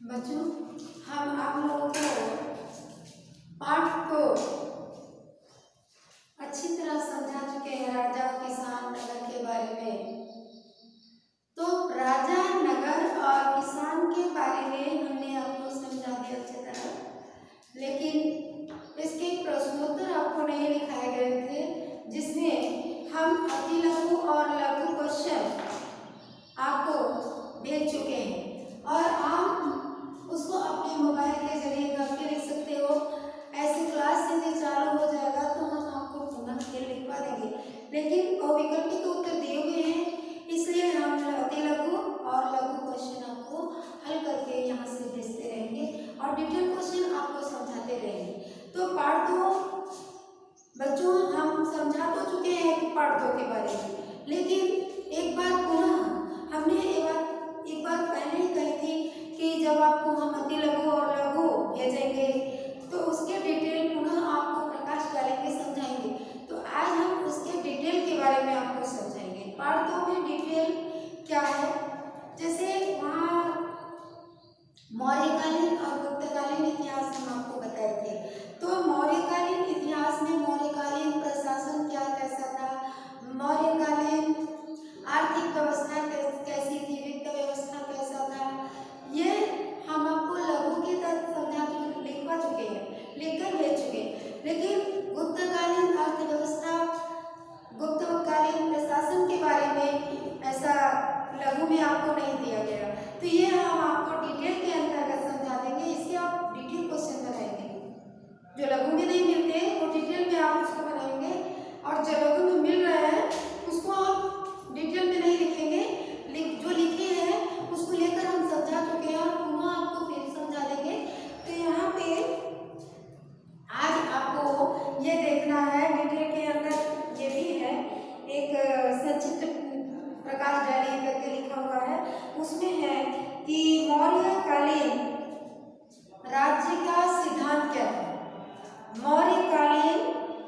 बच्चों, हम आप लोगों को पाठ को अच्छी तरह समझा चुके हैं राजा किसान नगर के बारे में। तो राजा नगर और किसान के बारे में हमने आपको समझा दिया अच्छी तरह, लेकिन इसके प्रश्नोत्तर आपको नहीं लिखाए गए थे, जिसमें हम अति लघु और लघु क्वेश्चन आपको भेज चुके हैं और आप उसको अपने मोबाइल के जरिए घर पे लिख सकते हो। ऐसे क्लास यदि चालू हो जाएगा तो हम आपको पुनः फिर लिखवा देंगे, लेकिन अविकल्पित उत्तर दिए हुए हैं, इसलिए हम अति लघु और लघु क्वेश्चन आपको हल करके यहाँ से भेजते रहेंगे और डिटेल क्वेश्चन आपको समझाते रहेंगे। तो पार्ट 2 बच्चों हम समझा तो चुके हैं पार्ट 2 के बारे में, लेकिन एक बार पुनः हमने एक बार पहले ही कही थी कि जब आपको हम अति लघु और लघु भेजेंगे तो उसके डिटेल पुनः आपको प्रकाश डालेंगे, समझाएंगे। तो आज हम उसके डिटेल के बारे में आपको समझाएंगे। पार्ट 2 में डिटेल क्या है, जैसे वहाँ मौर्यकालीन और गुप्तकालीन इतिहास हम आपको बताए थे। तो मौर्यकालीन इतिहास में मौर्यकालीन प्रशासन क्या कैसा था, मौर्यकालीन आर्थिक व्यवस्था कैसी थी, वित्त व्यवस्था कैसा था, ये हम आपको लघु के तहत समझा लिखवा चुके हैं, लिखकर भेज चुके हैं। लेकिन गुप्तकालीन अर्थव्यवस्था, गुप्तकालीन प्रशासन के बारे में ऐसा लघु में आपको नहीं दिया गया, तो ये हम आपको डिटेल के अंतर्गत समझा देंगे। इसके आप डिटेल क्वेश्चन बनाएंगे, जो लघु में नहीं मिलते वो डिटेल में आप उसको बनाएंगे, और जो लघु में मिल रहा है उसको आप डिटेल में नहीं लिखेंगे, जो लिखे हैं उसको लेकर हम समझा चुके हैं और पुनः आपको फिर समझा देंगे। तो यहाँ पे आज आपको ये देखना है, डिटेल के अंदर ये भी है, एक संक्षिप्त प्रकाश डायरी करके लिखा हुआ है, उसमें है कि मौर्यकालीन राज्य का सिद्धांत क्या था, मौर्यकालीन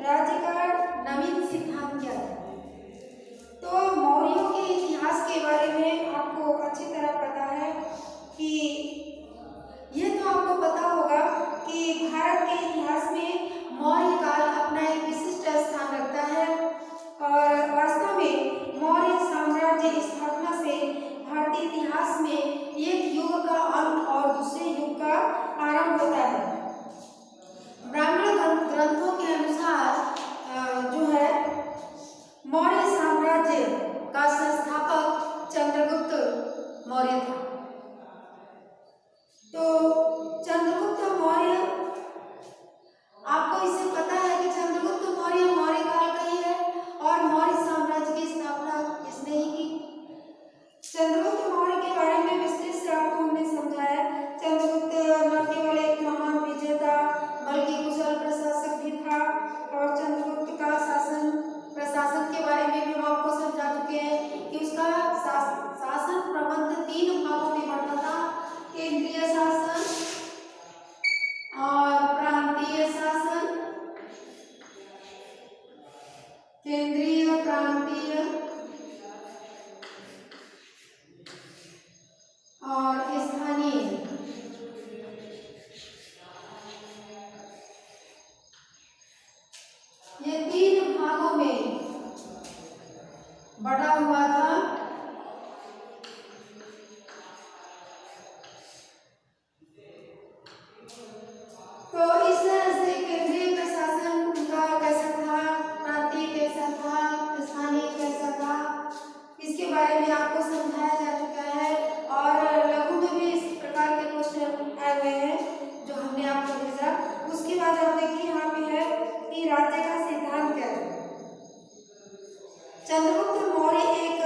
राज्य का नवीन सिद्धांत क्या था। तो मौर्यों के इतिहास के बारे में आपको अच्छी तरह पता है कि ये तो आपको पता होगा कि भारत के इतिहास में मौर्य काल अपना एक विशिष्ट स्थान रखता है और वास्तव में मौर्य साम्राज्य स्थापना से भारतीय इतिहास में एक युग का अंत और दूसरे युग का आरंभ होता है। ब्राह्मण ग्रंथों के अनुसार जो है मौर्य साम्राज्य का संस्थापक चंद्रगुप्त मौर्य था। तो चंद्रगुप्त मौर्य, आपको इससे पता है कि चंद्रगुप्त मौर्य मौर्य काल का ही है और मौर्य साम्राज्य की स्थापना इसने ही की। चंद्रगुप्त मौर्य के बारे में विस्तृत से आपको हमने समझाया। चंद्रगुप्त न केवल एक महान विजेता बल्कि कुशल प्रशासक भी था, और चंद्रगुप्त का प्रशासन के बारे में भी हम आपको समझा चुके हैं कि उसका शासन प्रबंध 3 भागों में बंटा था, केंद्रीय शासन और प्रांतीय शासन, केंद्रीय, प्रांतीय और स्थानीय। ये 3 भागों में बटा हुआ था। तो इस तरह से केंद्रीय प्रशासन का कैसा था, प्रांतीय कैसा था, स्थानीय कैसा था, इसके बारे में आपको समझाया जा चुका है। और लघु में भी इस प्रकार के क्वेश्चन आए हुए हैं जो हमने आपको भेजा। उसके बाद आप देखिए यहाँ पे है कि राज्य का सिद्धांत क्या था। चंद्रगुप्त मौर्य एक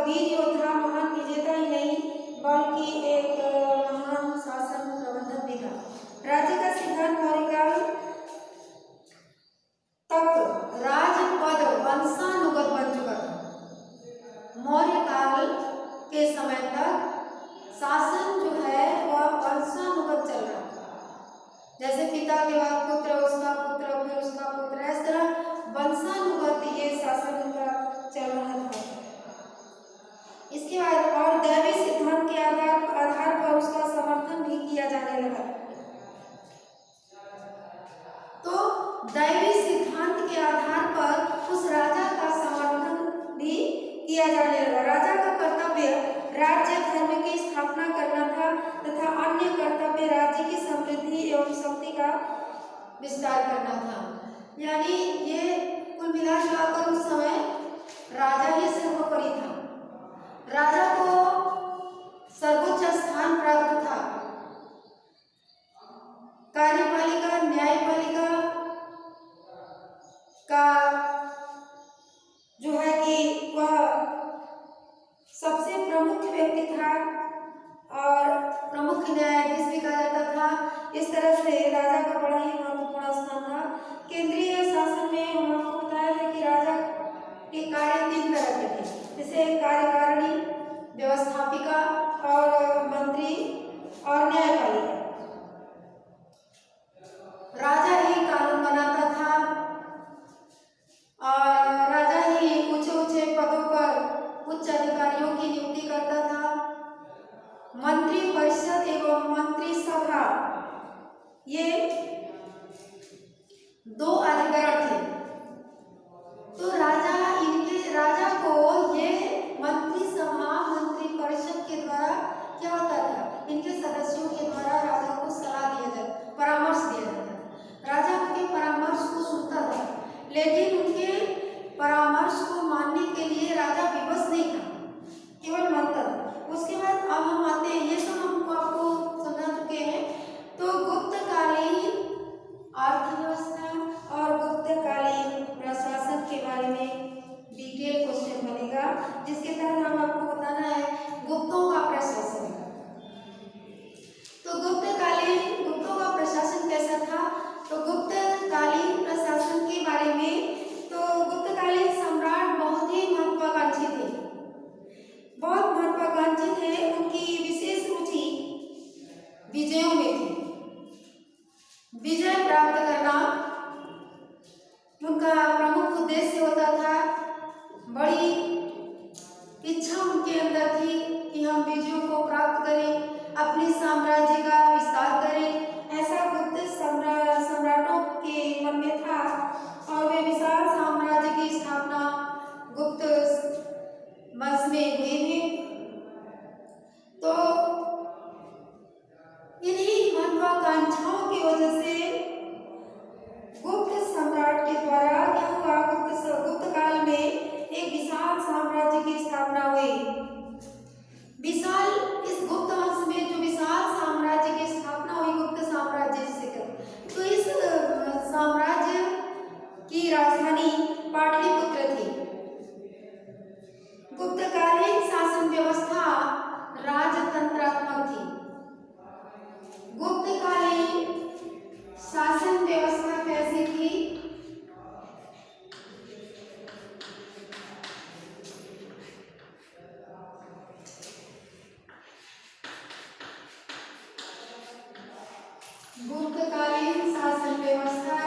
वीर योद्धा, महान विजेता ही नहीं बल्कि एक महान शासन प्रबंधक भी था। राज्य का सिद्धांत मौर्यकाल तक राजपद वंशानुगत बन चुका था। मौर्यकाल के समय तक शासन जो है वह वंशानुगत चल रहा था, जैसे पिता के बाद पुत्र, उसका पुत्र, फिर उसका पुत्र, इस तरह वंशानुगत ये शासन का चल रहा था। इसके बाद और दैवीय सिद्धांत किया जाने लगा। राजा का कर्तव्य राज्य धर्म की स्थापना करना था तथा अन्य कर्तव्य राज्य की समृद्धि एवं शक्ति का विस्तार करना था। यानी ये कुल मिलाकर उस समय राजा ही सर्वोपरि था। राजा को सर्वोच्च स्थान प्राप्त था। कार्यपालिका न्यायपालिका का जो है कि वह सबसे प्रमुख व्यक्ति था और प्रमुख न्यायाधीश भी कहा जाता था। इस तरह से राजा का बड़ा ही महत्वपूर्ण स्थान था। केंद्रीय शासन में हम आपको बताया है कि राजा के कार्य 3 तरह के थे, जैसे कार्यकारिणी, व्यवस्थापिका और मंत्री और न्यायपालिका। राजा ही कानून बनाता था और राजा ही ऊंचे ऊंचे पदों पर उच्च अधिकारियों की नियुक्ति करता था। मंत्री परिषद एवं मंत्रिसभा ये 2 अधिकरण थे। तो राजा को ये मंत्रिसभा मंत्री परिषद के द्वारा क्या होता था, इनके सदस्यों के द्वारा राजा को सलाह दिया जाता, परामर्श दिया जाता था। राजा उनके परामर्श को सुनता था, लेकिन उनके परामर्श को मानने के लिए राजा विवश नहीं था, केवल मानता था। उसके बाद अब हम आते हैं, ये सब हमको आपको समझा चुके हैं। तो गुप्तकालीन अर्थव्यवस्था और गुप्तकालीन प्रशासन के बारे में डिटेल क्वेश्चन बनेगा, जिसके तहत हम आपको बताना है गुप्तों का प्रशासन। तो गुप्तों का प्रशासन कैसा था? तो गुप्तकालीन प्रशासन के बारे में, तो गुप्तकालीन सम्राट बहुत ही महत्वाकांक्षी थे, बहुत महत्वाकांक्षी थे। उनकी विशेष रुचि विजयों में थी। विजय प्राप्त करना उनका प्रमुख उद्देश्य होता था। बड़ी इच्छा उनके अंदर थी कि हम विजयों को प्राप्त करें, अपने साम्राज्य का विस्तार करें। ऐसा गुप्त सम्राटों के मन में था और वे विशाल साम्राज्य की स्थापना गुप्त वंश में हुई थी। तो इन्हीं महत्वाकांक्षाओं की वजह से गुप्त सम्राट के द्वारा क्या हुआ, गुप्त काल में एक विशाल साम्राज्य की स्थापना हुई। विशाल, इस गुप्त वंश में जो विशाल साम्राज्य की स्थापना हुई, गुप्त साम्राज्य से, तो इस साम्राज्य की राजधानी पाटलिपुत्र थी। गुप्तकालीन शासन व्यवस्था राजतंत्रात्मक थी। गुप्तकालीन शासन व्यवस्था कैसी थी? गुप्तकालीन शासन व्यवस्था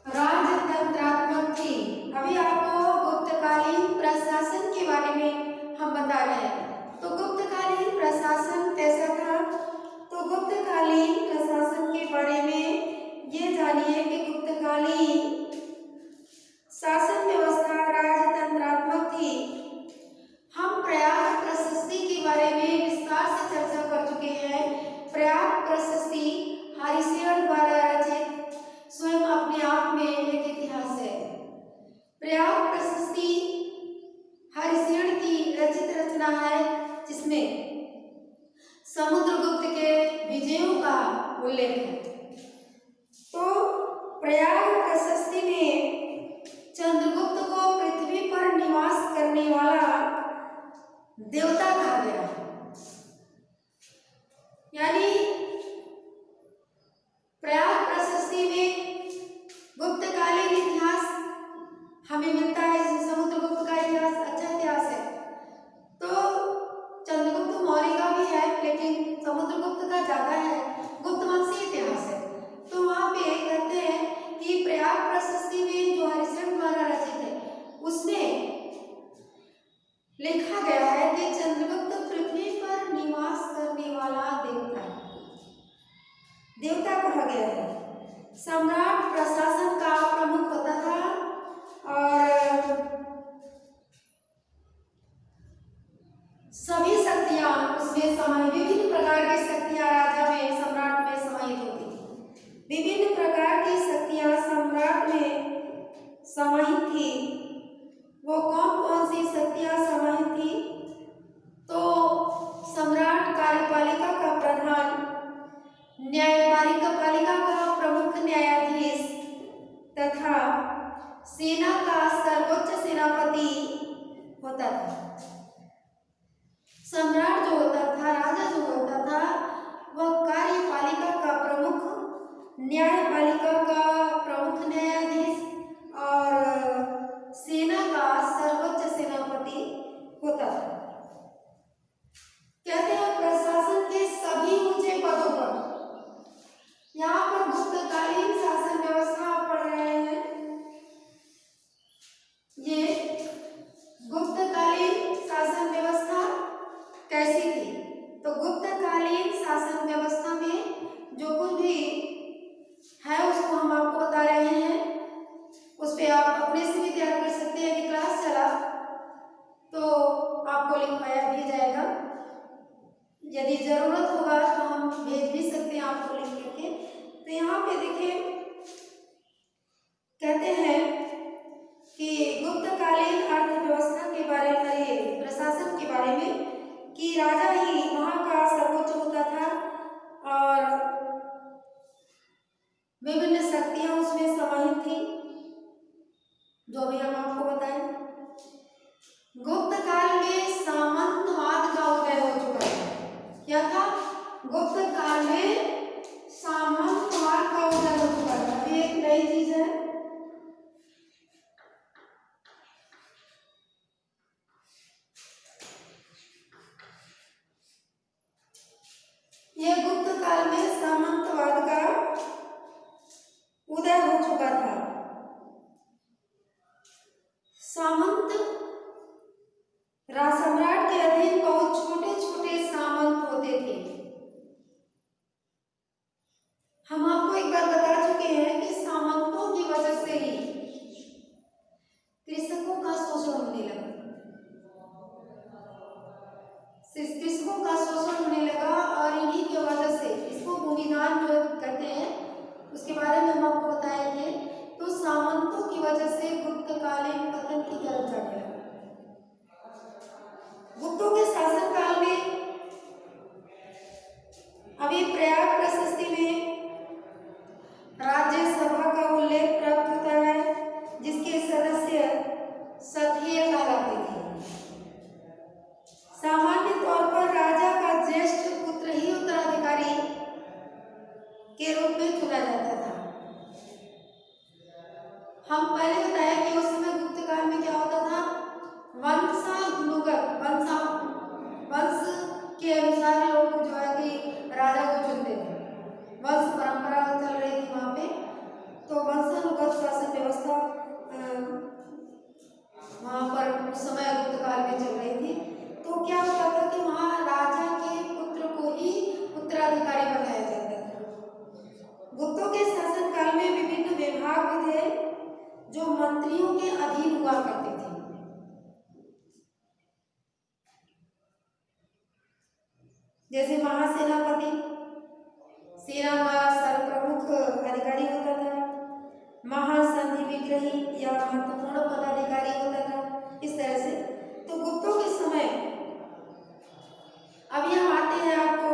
राजतंत्रात्मक थी। अभी आपको गुप्तकालीन प्रशासन के बारे में हम बता रहे हैं। तो गुप्तकालीन प्रशासन कैसा था? तो गुप्तकालीन प्रशासन के बारे में ये जानिए कि गुप्तकालीन शासन व्यवस्था राजतंत्रात्मक थी। हम प्रयाग प्रशस्ति के बारे में विस्तार से चर्चा कर चुके हैं। प्रयाग प्रशस्ति हरिशेन द्वारा रचित स्वयं अपने आप में एक इतिहास है। प्रयाग प्रशस्ति हरिशेन की रचित रचना है, जिसमें समुद्रगुप्त के विजयों का उल्लेख है। तो प्रयाग प्रशस्ति में चंद्रगुप्त को पृथ्वी पर निवास करने वाला देवता कहा गया है। यानी प्रयाग प्रशस्ति में गुप्तकालीन इतिहास हमें मिलता है, जिसमें समुद्रगुप्त का इतिहास अच्छा इतिहास है। तो चंद्रगुप्त मौर्य का भी है, लेकिन समुद्रगुप्त का ज्यादा है, गुप्त वंशीय इतिहास है। तो वहां पे कहते हैं कि प्रयाग प्रशस्ति में जो हरिशेन द्वारा रचित है, उसमें लिखा गया है कि चंद्रगुप्त पृथ्वी पर निवास करने वाला देवता कहा गया है। सम्राट प्रशासन का प्रमुख होता था और थी, वो कौन कौन सी शक्तियां समाहित थी? तो सम्राट, कार्यपालिका का प्रधान, न्यायपालिका का प्रमुख न्यायाधीश तथा सेना का सर्वोच्च सेनापति होता था। सम्राट जो होता था, राजा जो होता था, वह कार्यपालिका का प्रमुख, न्यायपालिका का प्रमुख न्यायाधीश और सेना का सर्वोच्च सेनापति होता था। कहते हैं प्रशासन के सभी ऊंचे पदों पर, यहाँ पर गुप्तकालीन शासन व्यवस्था आप पढ़ रहे हैं। ये गुप्तकालीन शासन व्यवस्था कैसी थी? तो गुप्तकालीन शासन व्यवस्था में जो कुछ भी है उसको हम आपको बता रहे हैं। उस पे आप अपने से भी तैयार कर सकते हैं। यदि क्लास चला तो आपको लिखवाया भी जाएगा। यदि जरूरत होगा तो हम भेज भी सकते हैं आपको लिख करके। तो यहाँ पे देखिए कहते हैं कि गुप्तकालीन अर्थव्यवस्था के बारे में, प्रशासन के बारे में, कि राजा ही वहाँ का सर्वोच्च होता था और विभिन्न शक्तियां उसमें समाहित थी, जो भी हम आपको बताएं। गुप्त काल में सामंतवाद का उदय हो चुका है। क्या था? गुप्त काल में सामंतवाद का उदय हो चुका था। ये एक नई चीज है। यह गुप्त काल में सामंतवाद का उदय हो चुका था। सामंत सम्राट के अधीन बहुत छोटे छोटे सामंत होते थे। हम आपको एक बार बता चुके हैं कि सामंतों की वजह से ही कृषकों का शोषण होने लगा। कृषकों का शोषण होने लगा और इन्हीं की वजह से, इसको भूमिदान जो कहते हैं, उसके बारे में हम आपको बताए थे। तो सामंतों की वजह से गुप्तकालीन पतन की तरफ जाने लगा। गुप्तों के शासन काल में अभी प्रयाग प्रशस्ति में राज्यसभा का उल्लेख प्राप्त होता है, जिसके सदस्य सथिय कहलाते थे। सामान्य तौर पर राजा का ज्येष्ठ पुत्र ही उत्तराधिकारी के रूप में चुना जाता था। हम पहले बताया कि उस समय गुप्त काल में क्या होता था? वंशानुगत, वंश के अनुसार लोग जो है कि राजा को चुनते थे। वंश परंपरा चल रही थी वहां पे। तो वंशानुगत शासन व्यवस्था वहां पर उस समय गुप्त काल में चल रही थी। तो क्या होता था कि वहां राजा के पुत्र को ही उत्तराधिकारी बनाया जाता था। गुप्तों के शासन काल में विभिन्न विभाग थे जो मंत्रियों के अधीन हुआ करते थे। जैसे महासेनापति, सेना का सर्वप्रमुख अधिकारी होता था। महासंधि विग्रही या महत्वपूर्ण पदाधिकारी होता था। इस तरह से तो गुप्तों के समय, अभी हम आते हैं आपको,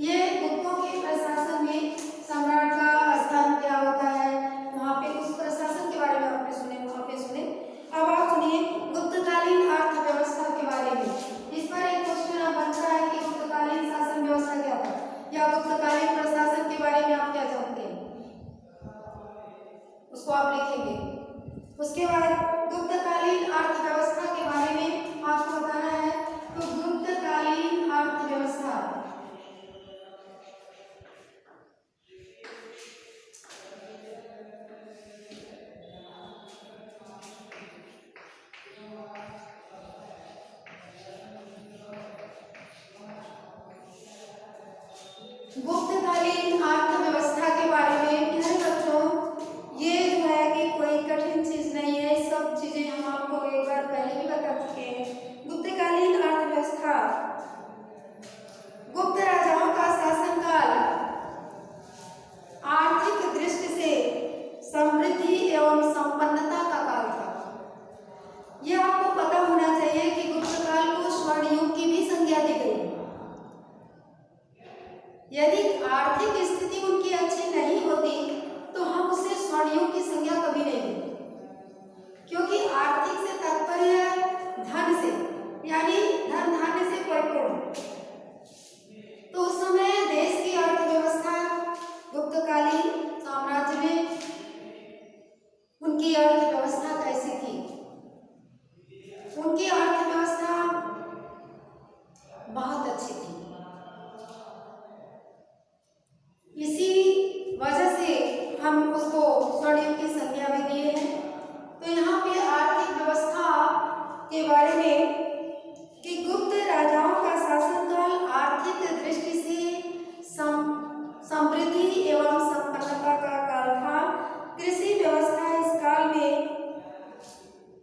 ये गुप्तों के प्रशासन में सम्राट का स्थान क्या होता है, वहाँ पे उस प्रशासन के बारे में आपने सुने, वहाँ पे सुने। अब आप सुनिए गुप्तकालीन अर्थव्यवस्था के बारे में। इस पर एक क्वेश्चन बन रहा है कि गुप्तकालीन शासन व्यवस्था क्या था, या गुप्तकालीन प्रशासन के बारे में आप क्या जानते हैं, उसको आप लिखेंगे। उसके बाद गुप्तकालीन अर्थव्यवस्था के बारे में आपको बताना है। तो गुप्तकालीन अर्थव्यवस्था गुप्तकालीन अर्थव्यवस्था के बारे में है बच्चों, ये जो है कि कोई कठिन चीज नहीं है। सब चीजें हम आपको एक बार पहले भी बता चुके हैं। गुप्तकालीन अर्थव्यवस्था गुप्त राजाओं का शासनकाल आर्थिक दृष्टि से समृद्धि एवं संपन्नता का काल था।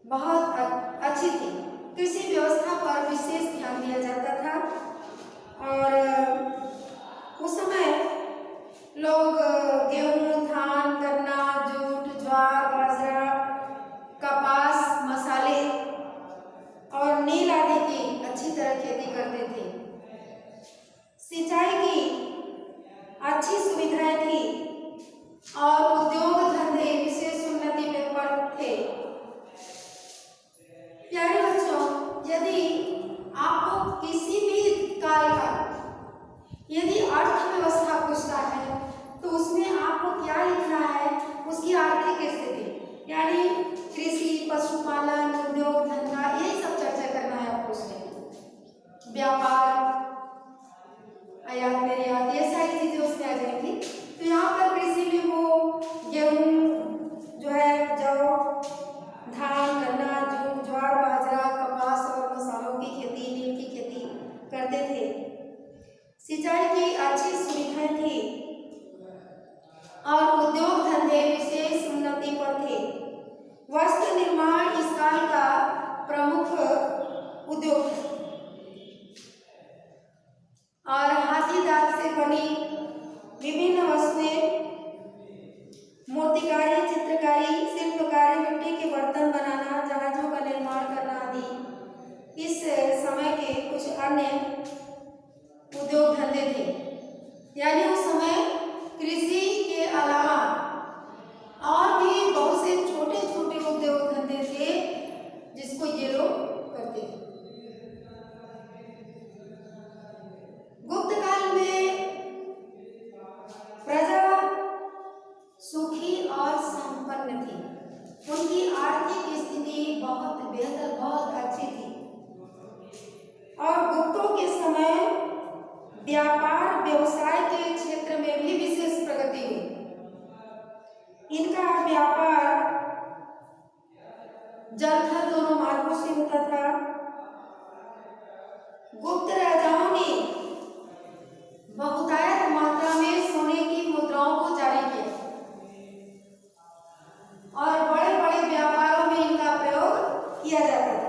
बहुत अच्छी थी। कृषि व्यवस्था पर विशेष ध्यान दिया जाता था और उस समय लोग गेहूं, धान, गन्ना, जूट, ज्वार, बाजरा, कपास, मसाले और नील आदि की अच्छी तरह खेती करते थे। सिंचाई की अच्छी सुविधाएं थी और उद्योग धंधे विशेष उन्नति पर थे। प्यारे बच्चों, यदि आपको किसी भी काल का यदि अर्थव्यवस्था पूछता है तो उसमें आपको क्या लिखना है? उसकी आर्थिक स्थिति यानी कृषि, पशुपालन, उद्योग धंधा, ये सब चर्चा करना है आपको उसमें। व्यापार, आयात निर्यात, ये सारी चीजें उसमें आ जाएंगी। तो यहाँ पर कृषि में वो गेहूं जो है, जौ, धान, गन्ना, जूट, ज्वार, बाजरा, कपास और मसालों की खेती, नील की खेती करते थे। सिंचाई की अच्छी सुविधाएं थी और उद्योग धंधे विशेष उन्नति पर थे। वस्त्र निर्माण इस काल का प्रमुख उद्योग है और हाथी दांत से बनी विभिन्न वस्तुएं, मूर्तिकारी, चित्रकारी, शिल्पकारी, मिट्टी के बर्तन बनाना, जहाजों का निर्माण करना आदि इस समय के कुछ अन्य उद्योग धंधे थे। यानी उस समय कृषि के अलावा और भी बहुत से छोटे छोटे उद्योग धंधे थे जिसको ये लोग करते थे। गुप्त काल में प्रजा सुखी और संपन्न थी। उनकी आर्थिक स्थिति बहुत बेहतर, बहुत अच्छी थी और गुप्तों के समय व्यापार व्यवसाय के क्षेत्र में भी विशेष प्रगति हुई। इनका व्यापार जल थल दोनों मार्गों से होता था। गुप्त राजाओं ने बहुतायत मात्रा में सोने की मुद्राओं को जारी किया और बड़े बड़े व्यापारों में इनका प्रयोग किया जाता था।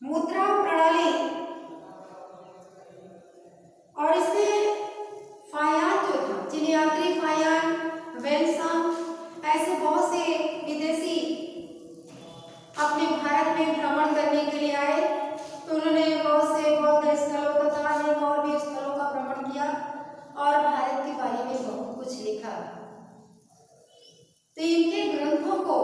मुद्रा प्रणाली और इसमें फायान जो था, चिनियात्री फायान, वेल्सम, ऐसे बहुत से विदेशी अपने भारत में भ्रमण करने के लिए आए तो उन्होंने बहुत से बौद्ध स्थलों तथा अनेक और भी स्थलों का भ्रमण किया और भारत के बारे में बहुत कुछ लिखा। तो इनके ग्रंथों को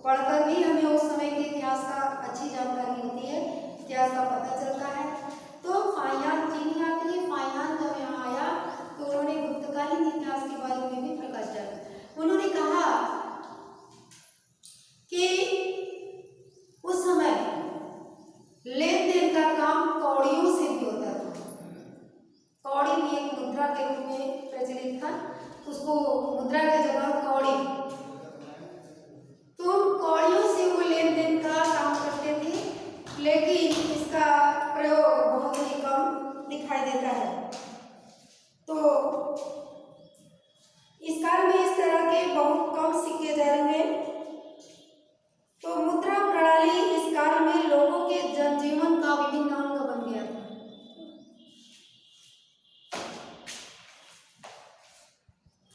पढ़कर भी हमें उस समय के इतिहास का अच्छी जानकारी होती है, इतिहास का पता चलता है। तो फायान, चीनी यात्री फायान जब यहाँ आया तो उन्होंने गुप्तकालीन इतिहास के बारे में भी प्रकाश डाला। उन्होंने कहा कि उस समय लेन देन का काम कौड़ियों से भी होता था। कौड़ी भी एक मुद्रा के रूप में प्रचलित था, उसको मुद्रा की जगह कौड़ी, तो कौड़ियों से वो लेन देन का काम करते थे, लेकिन इसका प्रयोग बहुत ही कम दिखाई देता है। तो इस काल में इस तरह के बहुत कम सिक्के जारी हुए